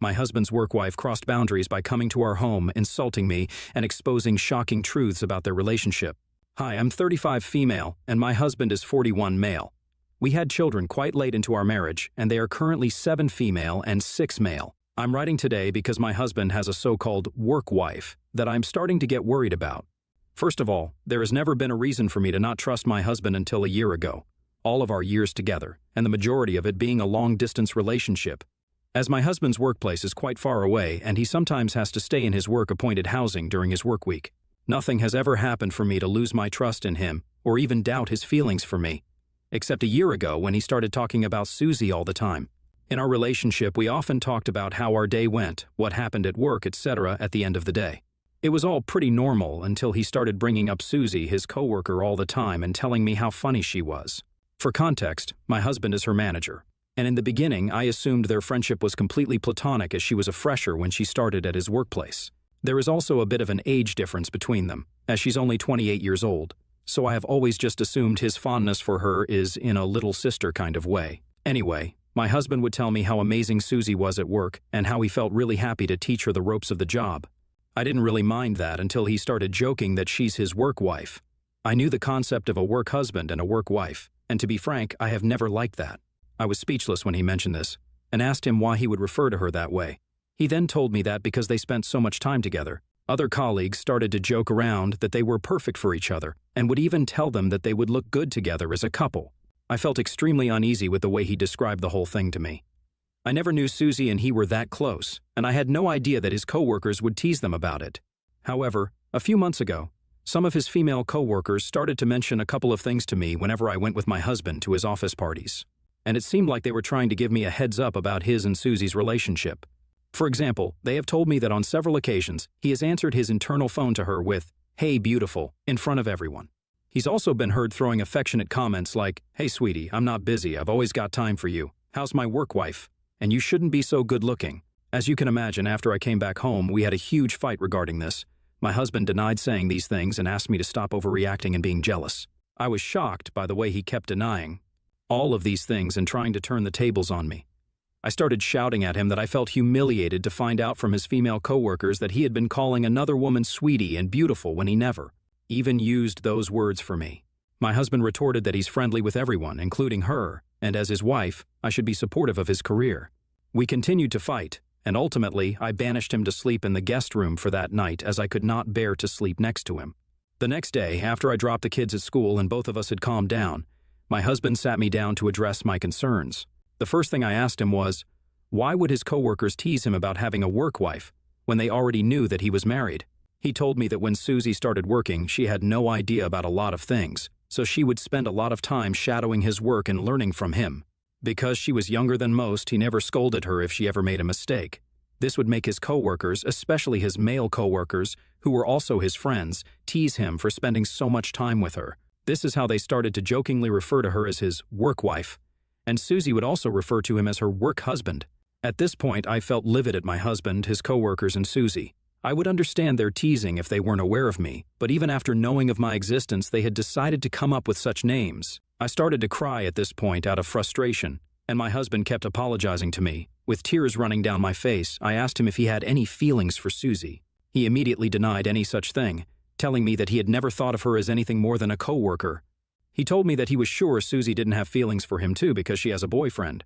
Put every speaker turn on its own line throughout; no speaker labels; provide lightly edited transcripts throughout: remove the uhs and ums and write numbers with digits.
My husband's work wife crossed boundaries by coming to our home, insulting me, and exposing shocking truths about their relationship. Hi, I'm 35 female, and my husband is 41 male. We had children quite late into our marriage, and they are currently 7 female and 6 male. I'm writing today because my husband has a so-called work wife that I'm starting to get worried about. First of all, there has never been a reason for me to not trust my husband until a year ago. All of our years together, and the majority of it being a long-distance relationship. As my husband's workplace is quite far away, and he sometimes has to stay in his work-appointed housing during his work week. Nothing has ever happened for me to lose my trust in him, or even doubt his feelings for me. Except a year ago when he started talking about Susie all the time. In our relationship, we often talked about how our day went, what happened at work, etc. at the end of the day. It was all pretty normal until he started bringing up Susie, his coworker, all the time and telling me how funny she was. For context, my husband is her manager. And in the beginning, I assumed their friendship was completely platonic as she was a fresher when she started at his workplace. There is also a bit of an age difference between them, as she's only 28 years old, so I have always just assumed his fondness for her is in a little sister kind of way. Anyway, my husband would tell me how amazing Susie was at work and how he felt really happy to teach her the ropes of the job. I didn't really mind that until he started joking that she's his work wife. I knew the concept of a work husband and a work wife, and to be frank, I have never liked that. I was speechless when he mentioned this, and asked him why he would refer to her that way. He then told me that because they spent so much time together, other colleagues started to joke around that they were perfect for each other, and would even tell them that they would look good together as a couple. I felt extremely uneasy with the way he described the whole thing to me. I never knew Susie and he were that close, and I had no idea that his coworkers would tease them about it. However, a few months ago, some of his female coworkers started to mention a couple of things to me whenever I went with my husband to his office parties. And it seemed like they were trying to give me a heads up about his and Susie's relationship. For example, they have told me that on several occasions, he has answered his internal phone to her with, "Hey, beautiful," in front of everyone. He's also been heard throwing affectionate comments like, "Hey, sweetie, I'm not busy, I've always got time for you. How's my work wife? And you shouldn't be so good looking." As you can imagine, after I came back home, we had a huge fight regarding this. My husband denied saying these things and asked me to stop overreacting and being jealous. I was shocked by the way he kept denying all of these things and trying to turn the tables on me. I started shouting at him that I felt humiliated to find out from his female coworkers that he had been calling another woman sweetie and beautiful when he never even used those words for me. My husband retorted that he's friendly with everyone, including her, and as his wife, I should be supportive of his career. We continued to fight, and ultimately, I banished him to sleep in the guest room for that night as I could not bear to sleep next to him. The next day, after I dropped the kids at school and both of us had calmed down, my husband sat me down to address my concerns. The first thing I asked him was, why would his coworkers tease him about having a work wife when they already knew that he was married? He told me that when Susie started working, she had no idea about a lot of things, so she would spend a lot of time shadowing his work and learning from him. Because she was younger than most, he never scolded her if she ever made a mistake. This would make his coworkers, especially his male coworkers, who were also his friends, tease him for spending so much time with her. This is how they started to jokingly refer to her as his work wife, and Susie would also refer to him as her work husband. At this point, I felt livid at my husband, his coworkers, and Susie. I would understand their teasing if they weren't aware of me, but even after knowing of my existence, they had decided to come up with such names. I started to cry at this point out of frustration, and my husband kept apologizing to me. With tears running down my face, I asked him if he had any feelings for Susie. He immediately denied any such thing, telling me that he had never thought of her as anything more than a coworker. He told me that he was sure Susie didn't have feelings for him too because she has a boyfriend.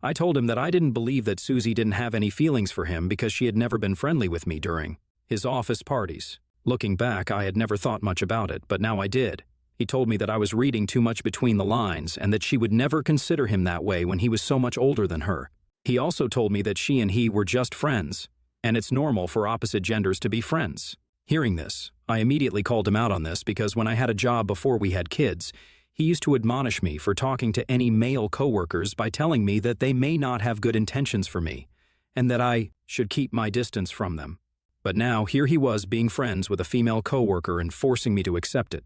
I told him that I didn't believe that Susie didn't have any feelings for him because she had never been friendly with me during his office parties. Looking back, I had never thought much about it, but now I did. He told me that I was reading too much between the lines and that she would never consider him that way when he was so much older than her. He also told me that she and he were just friends, and it's normal for opposite genders to be friends. Hearing this, I immediately called him out on this because when I had a job before we had kids, he used to admonish me for talking to any male coworkers by telling me that they may not have good intentions for me, and that I should keep my distance from them. But now, here he was being friends with a female coworker and forcing me to accept it.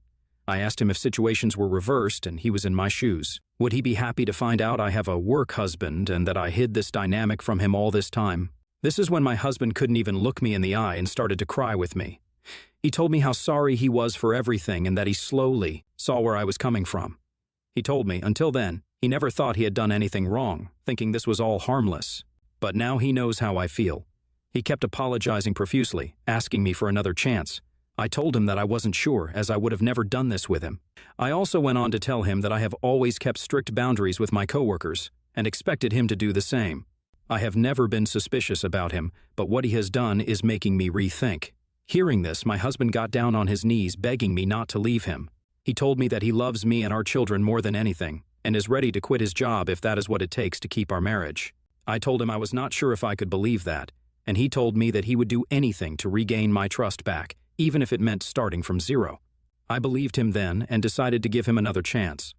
I asked him if situations were reversed and he was in my shoes. Would he be happy to find out I have a work husband and that I hid this dynamic from him all this time? This is when my husband couldn't even look me in the eye and started to cry with me. He told me how sorry he was for everything and that he slowly saw where I was coming from. He told me, until then, he never thought he had done anything wrong, thinking this was all harmless. But now he knows how I feel. He kept apologizing profusely, asking me for another chance. I told him that I wasn't sure, as I would have never done this with him. I also went on to tell him that I have always kept strict boundaries with my coworkers, and expected him to do the same. I have never been suspicious about him, but what he has done is making me rethink. Hearing this, my husband got down on his knees begging me not to leave him. He told me that he loves me and our children more than anything, and is ready to quit his job if that is what it takes to keep our marriage. I told him I was not sure if I could believe that, and he told me that he would do anything to regain my trust back, even if it meant starting from zero. I believed him then and decided to give him another chance.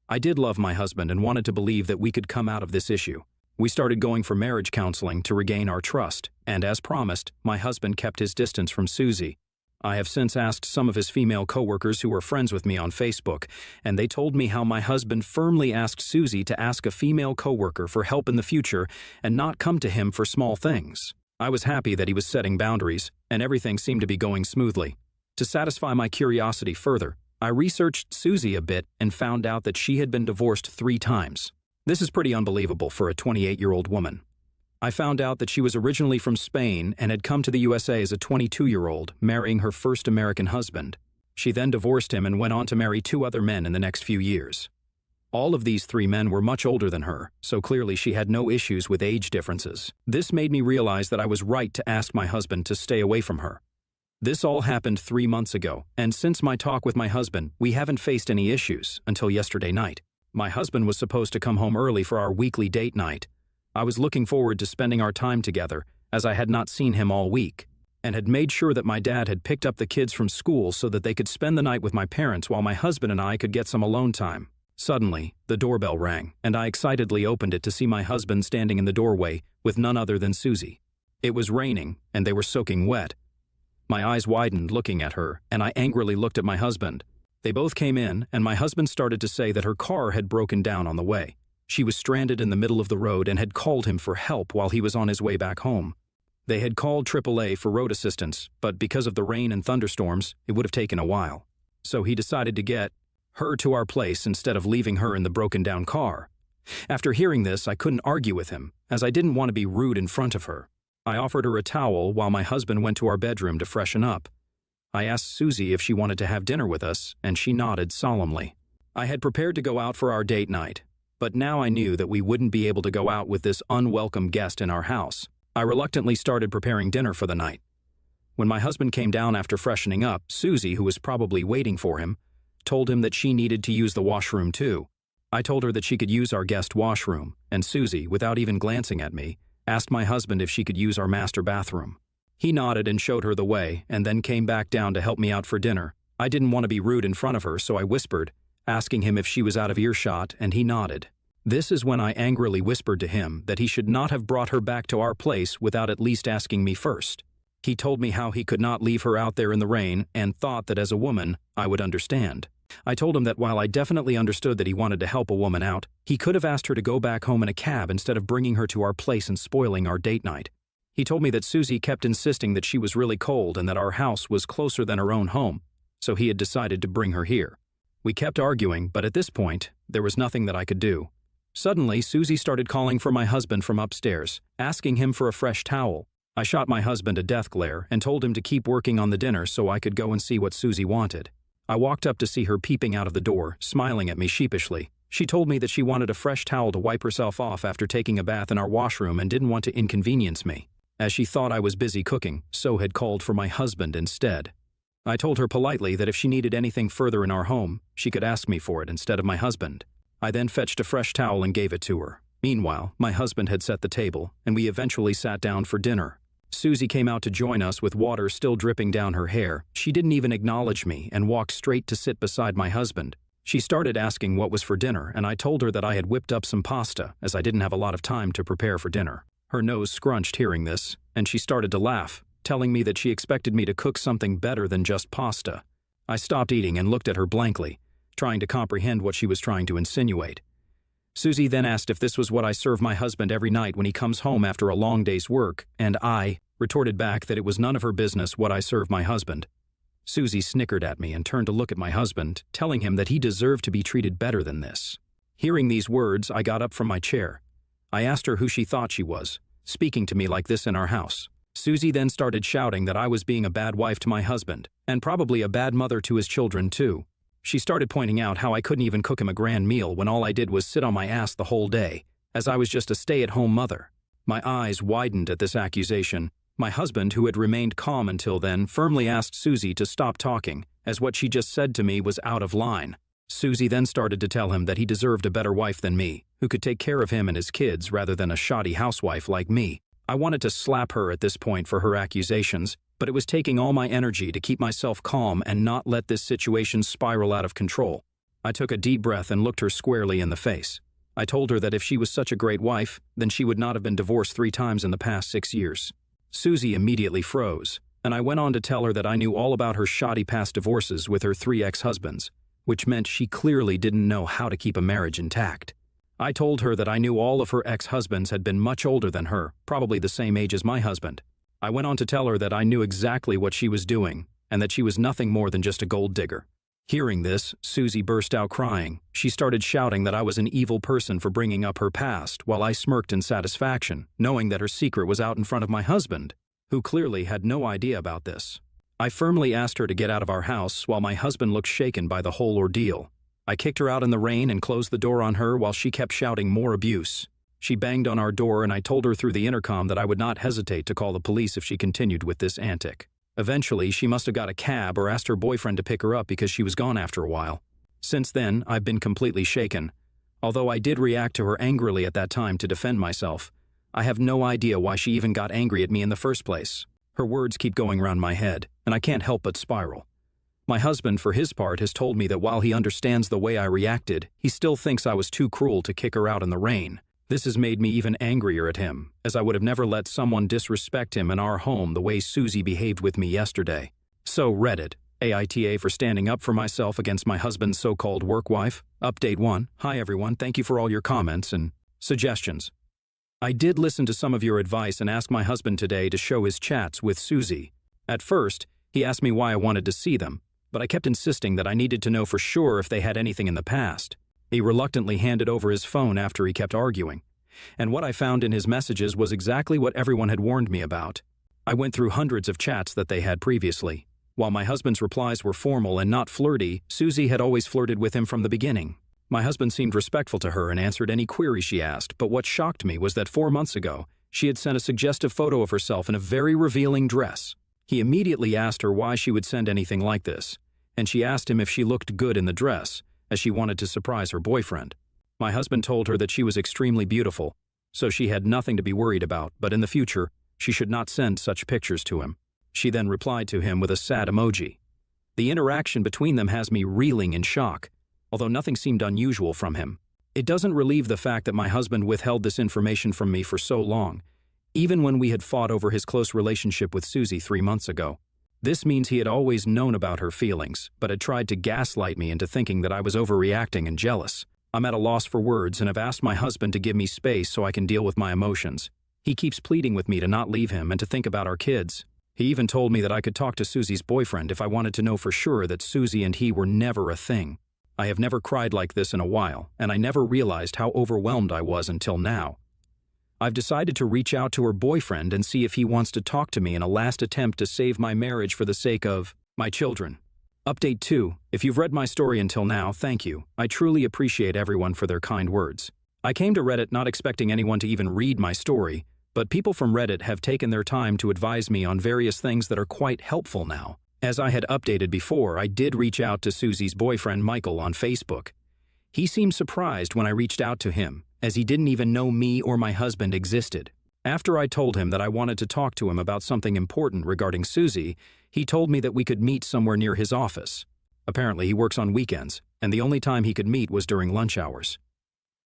I did love my husband and wanted to believe that we could come out of this issue. We started going for marriage counseling to regain our trust, and as promised, my husband kept his distance from Susie. I have since asked some of his female coworkers who are friends with me on Facebook, and they told me how my husband firmly asked Susie to ask a female coworker for help in the future and not come to him for small things. I was happy that he was setting boundaries, and everything seemed to be going smoothly. To satisfy my curiosity further, I researched Susie a bit and found out that she had been divorced 3 times. This is pretty unbelievable for a 28-year-old woman. I found out that she was originally from Spain and had come to the USA as a 22-year-old, marrying her first American husband. She then divorced him and went on to marry 2 other men in the next few years. All of these 3 men were much older than her, so clearly she had no issues with age differences. This made me realize that I was right to ask my husband to stay away from her. This all happened 3 months ago, and since my talk with my husband, we haven't faced any issues until yesterday night. My husband was supposed to come home early for our weekly date night. I was looking forward to spending our time together, as I had not seen him all week, and had made sure that my dad had picked up the kids from school so that they could spend the night with my parents while my husband and I could get some alone time. Suddenly, the doorbell rang, and I excitedly opened it to see my husband standing in the doorway with none other than Susie. It was raining, and they were soaking wet. My eyes widened looking at her, and I angrily looked at my husband. They both came in, and my husband started to say that her car had broken down on the way. She was stranded in the middle of the road and had called him for help while he was on his way back home. They had called AAA for road assistance, but because of the rain and thunderstorms, it would have taken a while. So he decided to get her to our place instead of leaving her in the broken-down car. After hearing this, I couldn't argue with him, as I didn't want to be rude in front of her. I offered her a towel while my husband went to our bedroom to freshen up. I asked Susie if she wanted to have dinner with us, and she nodded solemnly. I had prepared to go out for our date night, but now I knew that we wouldn't be able to go out with this unwelcome guest in our house. I reluctantly started preparing dinner for the night. When my husband came down after freshening up, Susie, who was probably waiting for him, told him that she needed to use the washroom too. I told her that she could use our guest washroom, and Susie, without even glancing at me, asked my husband if she could use our master bathroom. He nodded and showed her the way, and then came back down to help me out for dinner. I didn't want to be rude in front of her, so I whispered, asking him if she was out of earshot, and he nodded. This is when I angrily whispered to him that he should not have brought her back to our place without at least asking me first. He told me how he could not leave her out there in the rain and thought that as a woman, I would understand. I told him that while I definitely understood that he wanted to help a woman out, he could have asked her to go back home in a cab instead of bringing her to our place and spoiling our date night. He told me that Susie kept insisting that she was really cold and that our house was closer than her own home, so he had decided to bring her here. We kept arguing, but at this point, there was nothing that I could do. Suddenly, Susie started calling for my husband from upstairs, asking him for a fresh towel. I shot my husband a death glare and told him to keep working on the dinner so I could go and see what Susie wanted. I walked up to see her peeping out of the door, smiling at me sheepishly. She told me that she wanted a fresh towel to wipe herself off after taking a bath in our washroom and didn't want to inconvenience me. As she thought I was busy cooking, so had called for my husband instead. I told her politely that if she needed anything further in our home, she could ask me for it instead of my husband. I then fetched a fresh towel and gave it to her. Meanwhile, my husband had set the table, and we eventually sat down for dinner. Susie came out to join us with water still dripping down her hair. She didn't even acknowledge me and walked straight to sit beside my husband. She started asking what was for dinner, and I told her that I had whipped up some pasta, as I didn't have a lot of time to prepare for dinner. Her nose scrunched hearing this, and she started to laugh, telling me that she expected me to cook something better than just pasta. I stopped eating and looked at her blankly, trying to comprehend what she was trying to insinuate. Susie then asked if this was what I serve my husband every night when he comes home after a long day's work, and I retorted back that it was none of her business what I served my husband. Susie snickered at me and turned to look at my husband, telling him that he deserved to be treated better than this. Hearing these words, I got up from my chair. I asked her who she thought she was, speaking to me like this in our house. Susie then started shouting that I was being a bad wife to my husband, and probably a bad mother to his children too. She started pointing out how I couldn't even cook him a grand meal when all I did was sit on my ass the whole day, as I was just a stay-at-home mother. My eyes widened at this accusation. My husband, who had remained calm until then, firmly asked Susie to stop talking, as what she just said to me was out of line. Susie then started to tell him that he deserved a better wife than me, who could take care of him and his kids rather than a shoddy housewife like me. I wanted to slap her at this point for her accusations, but it was taking all my energy to keep myself calm and not let this situation spiral out of control. I took a deep breath and looked her squarely in the face. I told her that if she was such a great wife, then she would not have been divorced 3 times in the past 6 years. Susie immediately froze, and I went on to tell her that I knew all about her shoddy past divorces with her 3 ex-husbands, which meant she clearly didn't know how to keep a marriage intact. I told her that I knew all of her ex-husbands had been much older than her, probably the same age as my husband. I went on to tell her that I knew exactly what she was doing, and that she was nothing more than just a gold digger. Hearing this, Susie burst out crying. She started shouting that I was an evil person for bringing up her past, while I smirked in satisfaction, knowing that her secret was out in front of my husband, who clearly had no idea about this. I firmly asked her to get out of our house while my husband looked shaken by the whole ordeal. I kicked her out in the rain and closed the door on her while she kept shouting more abuse. She banged on our door and I told her through the intercom that I would not hesitate to call the police if she continued with this antic. Eventually, she must have got a cab or asked her boyfriend to pick her up because she was gone after a while. Since then, I've been completely shaken. Although I did react to her angrily at that time to defend myself, I have no idea why she even got angry at me in the first place. Her words keep going around my head, and I can't help but spiral. My husband, for his part, has told me that while he understands the way I reacted, he still thinks I was too cruel to kick her out in the rain. This has made me even angrier at him, as I would have never let someone disrespect him in our home the way Susie behaved with me yesterday. So Reddit, AITA for standing up for myself against my husband's so-called work wife. Update 1. Hi everyone, thank you for all your comments and suggestions. I did listen to some of your advice and asked my husband today to show his chats with Susie. At first, he asked me why I wanted to see them, but I kept insisting that I needed to know for sure if they had anything in the past. He reluctantly handed over his phone after he kept arguing, and what I found in his messages was exactly what everyone had warned me about. I went through hundreds of chats that they had previously. While my husband's replies were formal and not flirty, Susie had always flirted with him from the beginning. My husband seemed respectful to her and answered any query she asked, but what shocked me was that 4 months ago, she had sent a suggestive photo of herself in a very revealing dress. He immediately asked her why she would send anything like this, and she asked him if she looked good in the dress, as she wanted to surprise her boyfriend. My husband told her that she was extremely beautiful, so she had nothing to be worried about, but in the future, she should not send such pictures to him. She then replied to him with a sad emoji. The interaction between them has me reeling in shock, although nothing seemed unusual from him. It doesn't relieve the fact that my husband withheld this information from me for so long, even when we had fought over his close relationship with Susie 3 months ago. This means he had always known about her feelings, but had tried to gaslight me into thinking that I was overreacting and jealous. I'm at a loss for words and have asked my husband to give me space so I can deal with my emotions. He keeps pleading with me to not leave him and to think about our kids. He even told me that I could talk to Susie's boyfriend if I wanted to know for sure that Susie and he were never a thing. I have never cried like this in a while, and I never realized how overwhelmed I was until now. I've decided to reach out to her boyfriend and see if he wants to talk to me in a last attempt to save my marriage for the sake of my children. Update 2. If you've read my story until now, thank you. I truly appreciate everyone for their kind words. I came to Reddit not expecting anyone to even read my story, but people from Reddit have taken their time to advise me on various things that are quite helpful now. As I had updated before, I did reach out to Susie's boyfriend Michael on Facebook. He seemed surprised when I reached out to him, as he didn't even know me or my husband existed. After I told him that I wanted to talk to him about something important regarding Susie, he told me that we could meet somewhere near his office. Apparently he works on weekends, and the only time he could meet was during lunch hours.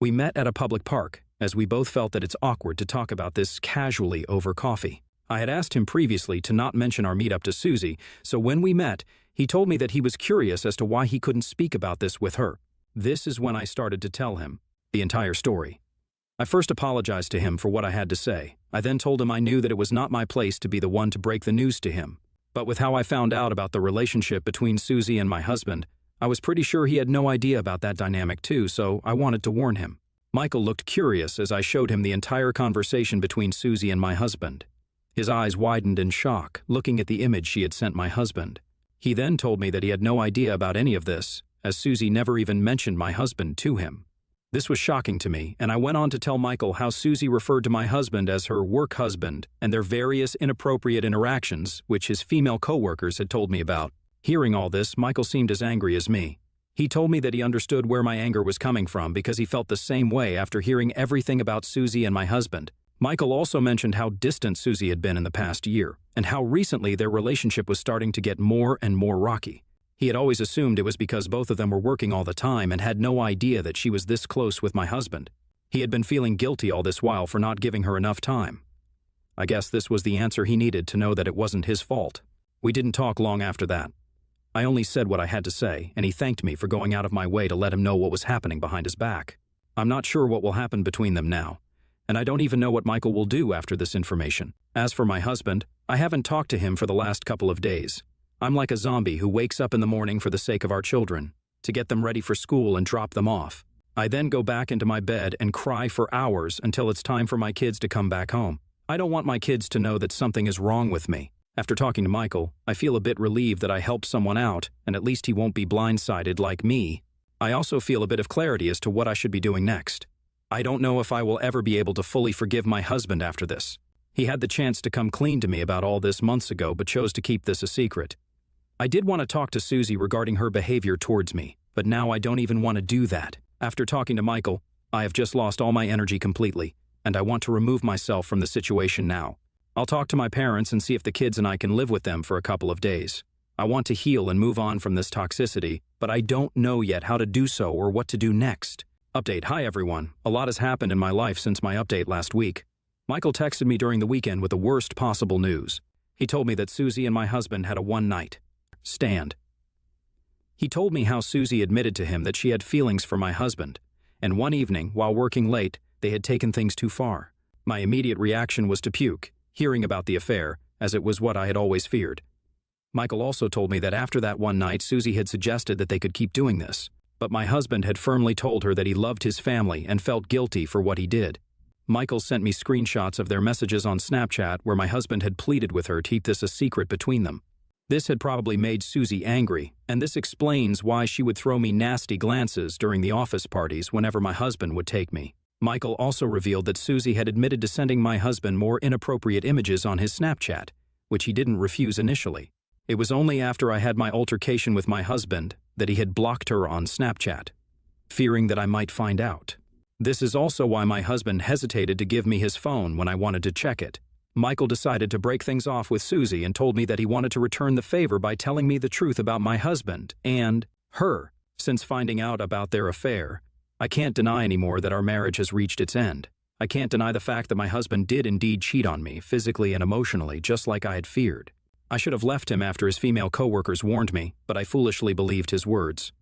We met at a public park, as we both felt that it's awkward to talk about this casually over coffee. I had asked him previously to not mention our meetup to Susie, so when we met, he told me that he was curious as to why he couldn't speak about this with her. This is when I started to tell him the entire story. I first apologized to him for what I had to say. I then told him I knew that it was not my place to be the one to break the news to him. But with how I found out about the relationship between Susie and my husband, I was pretty sure he had no idea about that dynamic too, so I wanted to warn him. Michael looked curious as I showed him the entire conversation between Susie and my husband. His eyes widened in shock, looking at the image she had sent my husband. He then told me that he had no idea about any of this, as Susie never even mentioned my husband to him. This was shocking to me, and I went on to tell Michael how Susie referred to my husband as her work husband and their various inappropriate interactions, which his female co-workers had told me about. Hearing all this, Michael seemed as angry as me. He told me that he understood where my anger was coming from because he felt the same way after hearing everything about Susie and my husband. Michael also mentioned how distant Susie had been in the past year, and how recently their relationship was starting to get more and more rocky. He had always assumed it was because both of them were working all the time and had no idea that she was this close with my husband. He had been feeling guilty all this while for not giving her enough time. I guess this was the answer he needed to know that it wasn't his fault. We didn't talk long after that. I only said what I had to say, and he thanked me for going out of my way to let him know what was happening behind his back. I'm not sure what will happen between them now, and I don't even know what Michael will do after this information. As for my husband, I haven't talked to him for the last couple of days. I'm like a zombie who wakes up in the morning for the sake of our children, to get them ready for school and drop them off. I then go back into my bed and cry for hours until it's time for my kids to come back home. I don't want my kids to know that something is wrong with me. After talking to Michael, I feel a bit relieved that I helped someone out, and at least he won't be blindsided like me. I also feel a bit of clarity as to what I should be doing next. I don't know if I will ever be able to fully forgive my husband after this. He had the chance to come clean to me about all this months ago, but chose to keep this a secret. I did want to talk to Susie regarding her behavior towards me, but now I don't even want to do that. After talking to Michael, I have just lost all my energy completely, and I want to remove myself from the situation now. I'll talk to my parents and see if the kids and I can live with them for a couple of days. I want to heal and move on from this toxicity, but I don't know yet how to do so or what to do next. Update. Hi everyone. A lot has happened in my life since my update last week. Michael texted me during the weekend with the worst possible news. He told me that Susie and my husband had a one-night stand. He told me how Susie admitted to him that she had feelings for my husband, and one evening, while working late, they had taken things too far. My immediate reaction was to puke, hearing about the affair, as it was what I had always feared. Michael also told me that after that one night, Susie had suggested that they could keep doing this, but my husband had firmly told her that he loved his family and felt guilty for what he did. Michael sent me screenshots of their messages on Snapchat where my husband had pleaded with her to keep this a secret between them. This had probably made Susie angry, and this explains why she would throw me nasty glances during the office parties whenever my husband would take me. Michael also revealed that Susie had admitted to sending my husband more inappropriate images on his Snapchat, which he didn't refuse initially. It was only after I had my altercation with my husband that he had blocked her on Snapchat, fearing that I might find out. This is also why my husband hesitated to give me his phone when I wanted to check it. Michael decided to break things off with Susie and told me that he wanted to return the favor by telling me the truth about my husband and her. Since finding out about their affair, I can't deny anymore that our marriage has reached its end. I can't deny the fact that my husband did indeed cheat on me, physically and emotionally, just like I had feared. I should have left him after his female coworkers warned me, but I foolishly believed his words.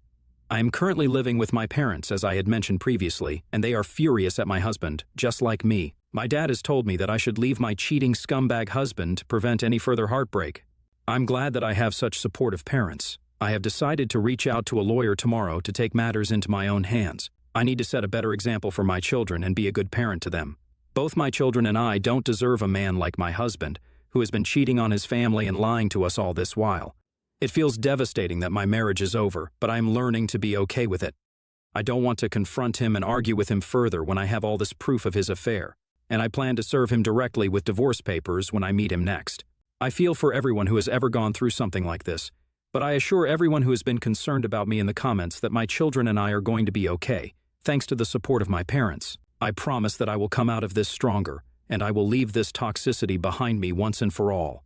I am currently living with my parents, as I had mentioned previously, and they are furious at my husband, just like me. My dad has told me that I should leave my cheating scumbag husband to prevent any further heartbreak. I'm glad that I have such supportive parents. I have decided to reach out to a lawyer tomorrow to take matters into my own hands. I need to set a better example for my children and be a good parent to them. Both my children and I don't deserve a man like my husband, who has been cheating on his family and lying to us all this while. It feels devastating that my marriage is over, but I'm learning to be okay with it. I don't want to confront him and argue with him further when I have all this proof of his affair, and I plan to serve him directly with divorce papers when I meet him next. I feel for everyone who has ever gone through something like this, but I assure everyone who has been concerned about me in the comments that my children and I are going to be okay, thanks to the support of my parents. I promise that I will come out of this stronger, and I will leave this toxicity behind me once and for all.